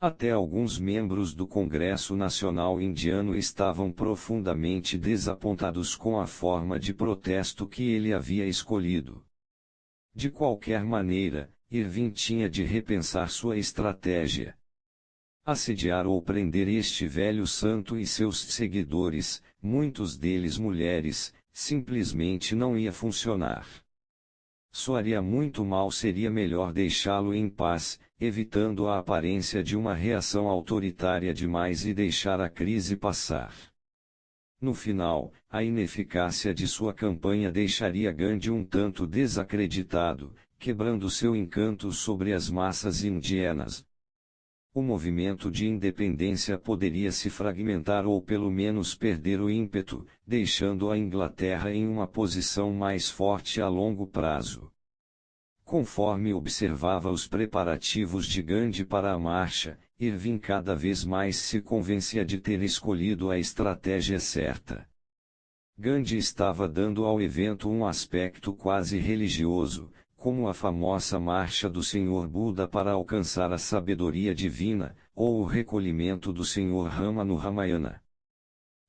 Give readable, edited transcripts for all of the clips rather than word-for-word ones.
Até alguns membros do Congresso Nacional Indiano estavam profundamente desapontados com a forma de protesto que ele havia escolhido. De qualquer maneira, Irving tinha de repensar sua estratégia. Assediar ou prender este velho santo e seus seguidores, muitos deles mulheres, simplesmente não ia funcionar. Soaria muito mal, seria melhor deixá-lo em paz, evitando a aparência de uma reação autoritária demais e deixar a crise passar. No final, a ineficácia de sua campanha deixaria Gandhi um tanto desacreditado, quebrando seu encanto sobre as massas indianas. O movimento de independência poderia se fragmentar ou pelo menos perder o ímpeto, deixando a Inglaterra em uma posição mais forte a longo prazo. Conforme observava os preparativos de Gandhi para a marcha, Irving cada vez mais se convencia de ter escolhido a estratégia certa. Gandhi estava dando ao evento um aspecto quase religioso, como a famosa marcha do Senhor Buda para alcançar a sabedoria divina, ou o recolhimento do Senhor Rama no Ramayana.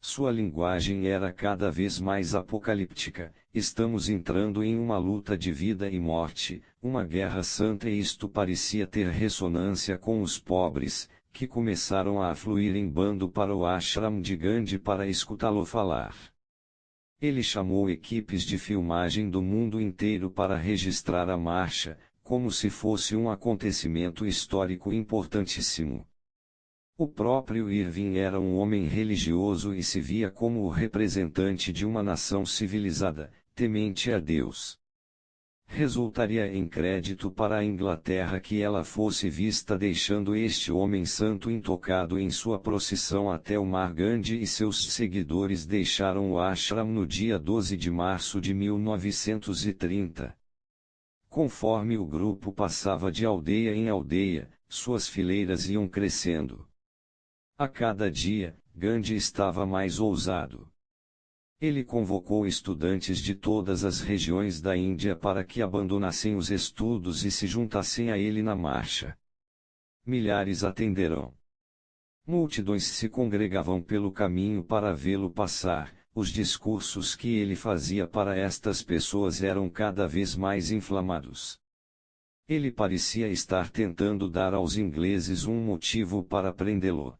Sua linguagem era cada vez mais apocalíptica: estamos entrando em uma luta de vida e morte, uma guerra santa, e isto parecia ter ressonância com os pobres, que começaram a afluir em bando para o ashram de Gandhi para escutá-lo falar. Ele chamou equipes de filmagem do mundo inteiro para registrar a marcha, como se fosse um acontecimento histórico importantíssimo. O próprio Irving era um homem religioso e se via como o representante de uma nação civilizada, temente a Deus. Resultaria em crédito para a Inglaterra que ela fosse vista deixando este homem santo intocado em sua procissão até o mar. Gandhi e seus seguidores deixaram o ashram no dia 12 de março de 1930. Conforme o grupo passava de aldeia em aldeia, suas fileiras iam crescendo. A cada dia, Gandhi estava mais ousado. Ele convocou estudantes de todas as regiões da Índia para que abandonassem os estudos e se juntassem a ele na marcha. Milhares atenderão. Multidões se congregavam pelo caminho para vê-lo passar. Os discursos que ele fazia para estas pessoas eram cada vez mais inflamados. Ele parecia estar tentando dar aos ingleses um motivo para prendê-lo.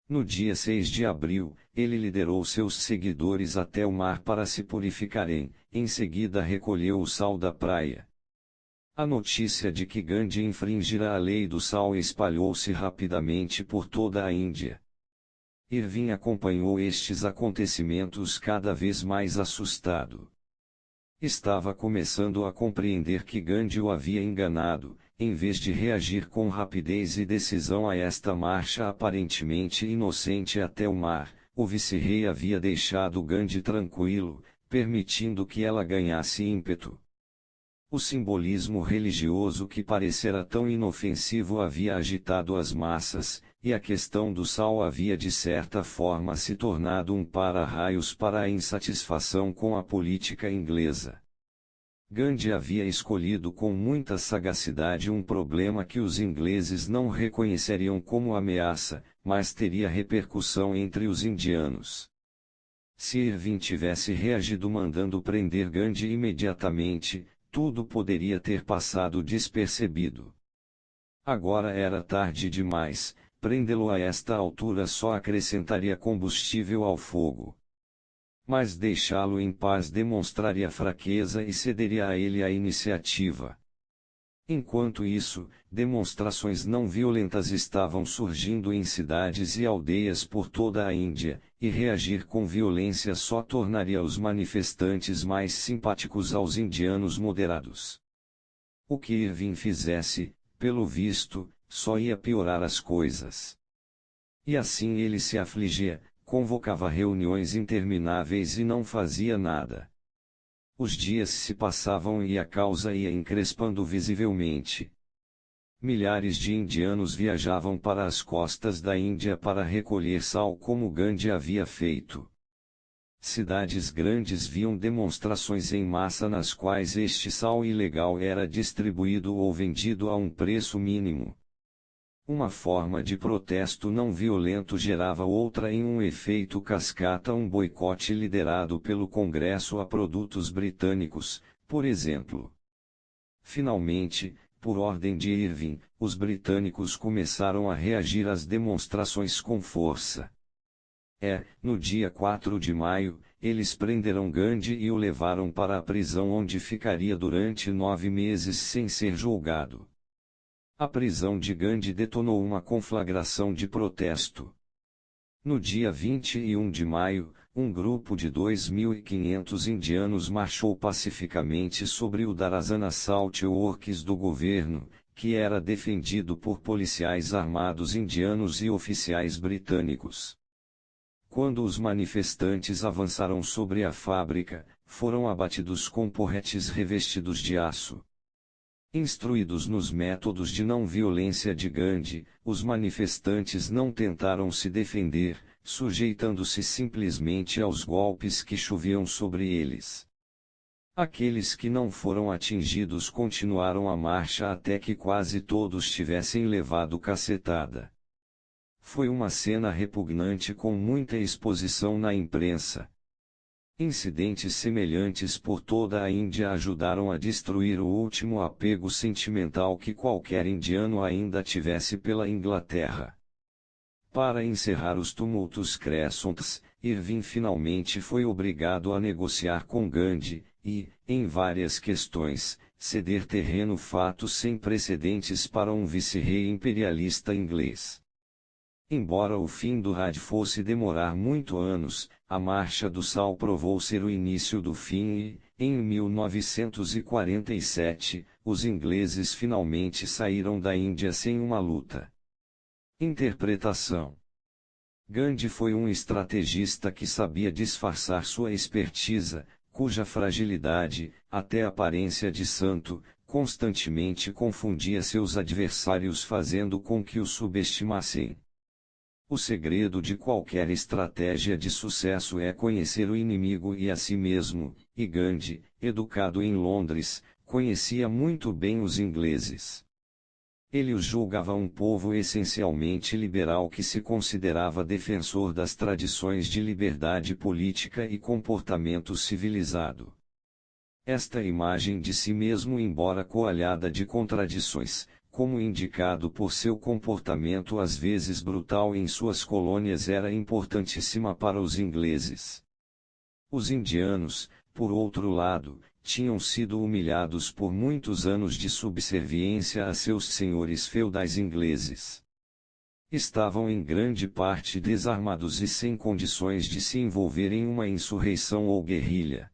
No dia 6 de abril, ele liderou seus seguidores até o mar para se purificarem, em seguida recolheu o sal da praia. A notícia de que Gandhi infringira a lei do sal espalhou-se rapidamente por toda a Índia. Irving acompanhou estes acontecimentos cada vez mais assustado. Estava começando a compreender que Gandhi o havia enganado. Em vez de reagir com rapidez e decisão a esta marcha aparentemente inocente até o mar, o vice-rei havia deixado Gandhi tranquilo, permitindo que ela ganhasse ímpeto. O simbolismo religioso que parecera tão inofensivo havia agitado as massas, e a questão do sal havia de certa forma se tornado um para-raios para a insatisfação com a política inglesa. Gandhi havia escolhido com muita sagacidade um problema que os ingleses não reconheceriam como ameaça, mas teria repercussão entre os indianos. Se Irving tivesse reagido mandando prender Gandhi imediatamente, tudo poderia ter passado despercebido. Agora era tarde demais, prendê-lo a esta altura só acrescentaria combustível ao fogo. Mas deixá-lo em paz demonstraria fraqueza e cederia a ele a iniciativa. Enquanto isso, demonstrações não violentas estavam surgindo em cidades e aldeias por toda a Índia, e reagir com violência só tornaria os manifestantes mais simpáticos aos indianos moderados. O que Irving fizesse, pelo visto, só ia piorar as coisas. E assim ele se afligia, convocava reuniões intermináveis e não fazia nada. Os dias se passavam e a causa ia encrespando visivelmente. Milhares de indianos viajavam para as costas da Índia para recolher sal como Gandhi havia feito. Cidades grandes viam demonstrações em massa nas quais este sal ilegal era distribuído ou vendido a um preço mínimo. Uma forma de protesto não violento gerava outra em um efeito cascata, um boicote liderado pelo Congresso a produtos britânicos, por exemplo. Finalmente, por ordem de Irving, os britânicos começaram a reagir às demonstrações com força. No dia 4 de maio, eles prenderam Gandhi e o levaram para a prisão, onde ficaria durante 9 meses sem ser julgado. A prisão de Gandhi detonou uma conflagração de protesto. No dia 21 de maio, um grupo de 2.500 indianos marchou pacificamente sobre o Dharazana Salt Works do governo, que era defendido por policiais armados indianos e oficiais britânicos. Quando os manifestantes avançaram sobre a fábrica, foram abatidos com porretes revestidos de aço. Instruídos nos métodos de não violência de Gandhi, os manifestantes não tentaram se defender, sujeitando-se simplesmente aos golpes que choviam sobre eles. Aqueles que não foram atingidos continuaram a marcha até que quase todos tivessem levado cacetada. Foi uma cena repugnante com muita exposição na imprensa. Incidentes semelhantes por toda a Índia ajudaram a destruir o último apego sentimental que qualquer indiano ainda tivesse pela Inglaterra. Para encerrar os tumultos crescentes, Irving finalmente foi obrigado a negociar com Gandhi, e, em várias questões, ceder terreno, fato sem precedentes para um vice-rei imperialista inglês. Embora o fim do Raj fosse demorar muitos anos, a Marcha do Sal provou ser o início do fim e, em 1947, os ingleses finalmente saíram da Índia sem uma luta. Interpretação: Gandhi foi um estrategista que sabia disfarçar sua expertise, cuja fragilidade, até aparência de santo, constantemente confundia seus adversários, fazendo com que o subestimassem. O segredo de qualquer estratégia de sucesso é conhecer o inimigo e a si mesmo, e Gandhi, educado em Londres, conhecia muito bem os ingleses. Ele os julgava um povo essencialmente liberal que se considerava defensor das tradições de liberdade política e comportamento civilizado. Esta imagem de si mesmo, embora coalhada de contradições, como indicado por seu comportamento às vezes brutal em suas colônias, era importantíssima para os ingleses. Os indianos, por outro lado, tinham sido humilhados por muitos anos de subserviência a seus senhores feudais ingleses. Estavam em grande parte desarmados e sem condições de se envolver em uma insurreição ou guerrilha.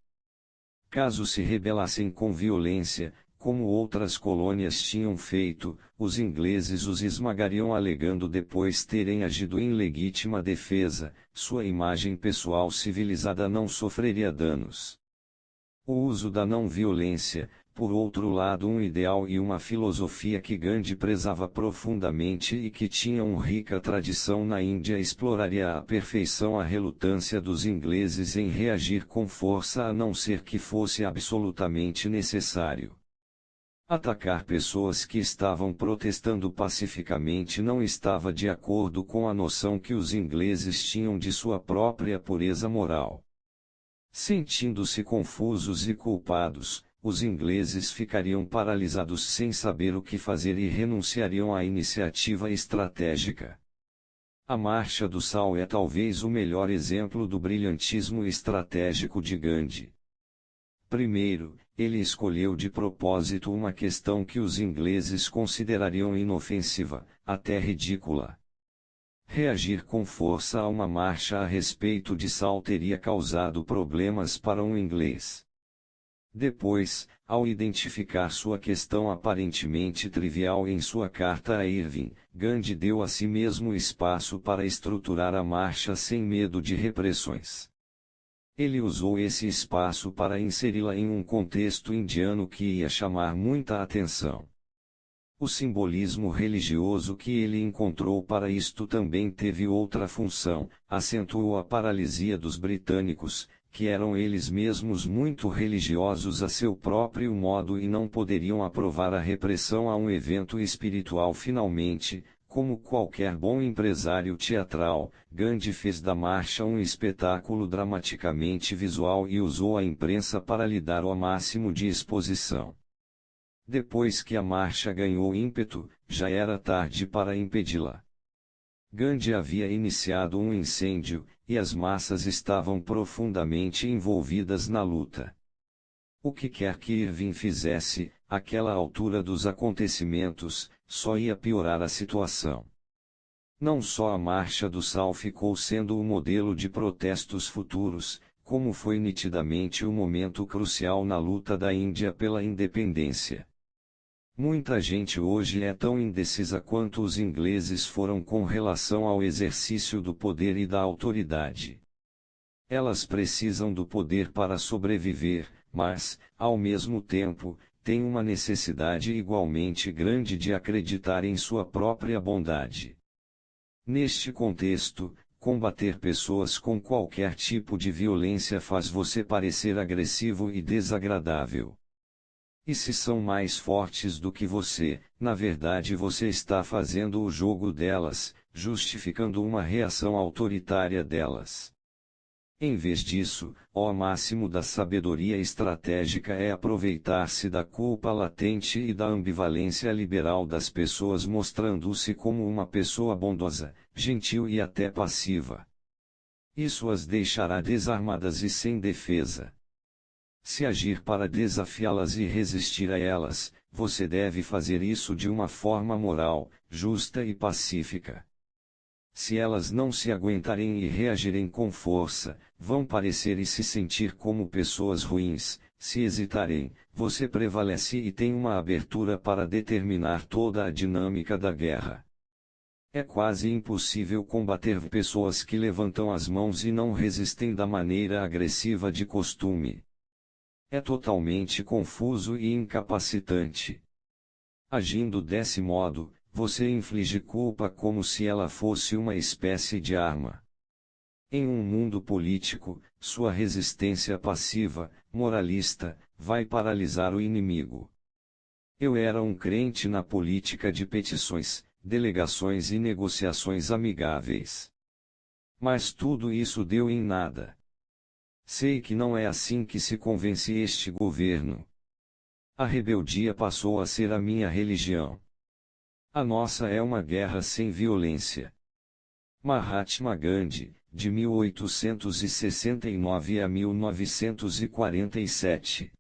Caso se rebelassem com violência, como outras colônias tinham feito, os ingleses os esmagariam, alegando depois terem agido em legítima defesa. Sua imagem pessoal civilizada não sofreria danos. O uso da não-violência, por outro lado, um ideal e uma filosofia que Gandhi prezava profundamente e que tinham rica tradição na Índia, exploraria à perfeição a relutância dos ingleses em reagir com força, a não ser que fosse absolutamente necessário. Atacar pessoas que estavam protestando pacificamente não estava de acordo com a noção que os ingleses tinham de sua própria pureza moral. Sentindo-se confusos e culpados, os ingleses ficariam paralisados sem saber o que fazer e renunciariam à iniciativa estratégica. A Marcha do Sal é talvez o melhor exemplo do brilhantismo estratégico de Gandhi. Primeiro, ele escolheu de propósito uma questão que os ingleses considerariam inofensiva, até ridícula. Reagir com força a uma marcha a respeito de Sal teria causado problemas para um inglês. Depois, ao identificar sua questão aparentemente trivial em sua carta a Irving, Gandhi deu a si mesmo espaço para estruturar a marcha sem medo de repressões. Ele usou esse espaço para inseri-la em um contexto indiano que ia chamar muita atenção. O simbolismo religioso que ele encontrou para isto também teve outra função: acentuou a paralisia dos britânicos, que eram eles mesmos muito religiosos a seu próprio modo e não poderiam aprovar a repressão a um evento espiritual. Finalmente, Como qualquer bom empresário teatral, Gandhi fez da marcha um espetáculo dramaticamente visual e usou a imprensa para lhe dar o máximo de exposição. Depois que a marcha ganhou ímpeto, já era tarde para impedi-la. Gandhi havia iniciado um incêndio, e as massas estavam profundamente envolvidas na luta. O que quer que Irving fizesse, àquela altura dos acontecimentos, só ia piorar a situação. Não só a Marcha do Sal ficou sendo o modelo de protestos futuros, como foi nitidamente o momento crucial na luta da Índia pela independência. Muita gente hoje é tão indecisa quanto os ingleses foram com relação ao exercício do poder e da autoridade. Elas precisam do poder para sobreviver, mas, ao mesmo tempo, têm uma necessidade igualmente grande de acreditar em sua própria bondade. Neste contexto, combater pessoas com qualquer tipo de violência faz você parecer agressivo e desagradável. E se são mais fortes do que você, na verdade você está fazendo o jogo delas, justificando uma reação autoritária delas. Em vez disso, o máximo da sabedoria estratégica é aproveitar-se da culpa latente e da ambivalência liberal das pessoas, mostrando-se como uma pessoa bondosa, gentil e até passiva. Isso as deixará desarmadas e sem defesa. Se agir para desafiá-las e resistir a elas, você deve fazer isso de uma forma moral, justa e pacífica. Se elas não se aguentarem e reagirem com força, vão parecer e se sentir como pessoas ruins. Se hesitarem, você prevalece e tem uma abertura para determinar toda a dinâmica da guerra. É quase impossível combater pessoas que levantam as mãos e não resistem da maneira agressiva de costume. É totalmente confuso e incapacitante. Agindo desse modo, você inflige culpa como se ela fosse uma espécie de arma. Em um mundo político, sua resistência passiva, moralista, vai paralisar o inimigo. Eu era um crente na política de petições, delegações e negociações amigáveis. Mas tudo isso deu em nada. Sei que não é assim que se convence este governo. A rebeldia passou a ser a minha religião. A nossa é uma guerra sem violência. Mahatma Gandhi, de 1869 a 1947.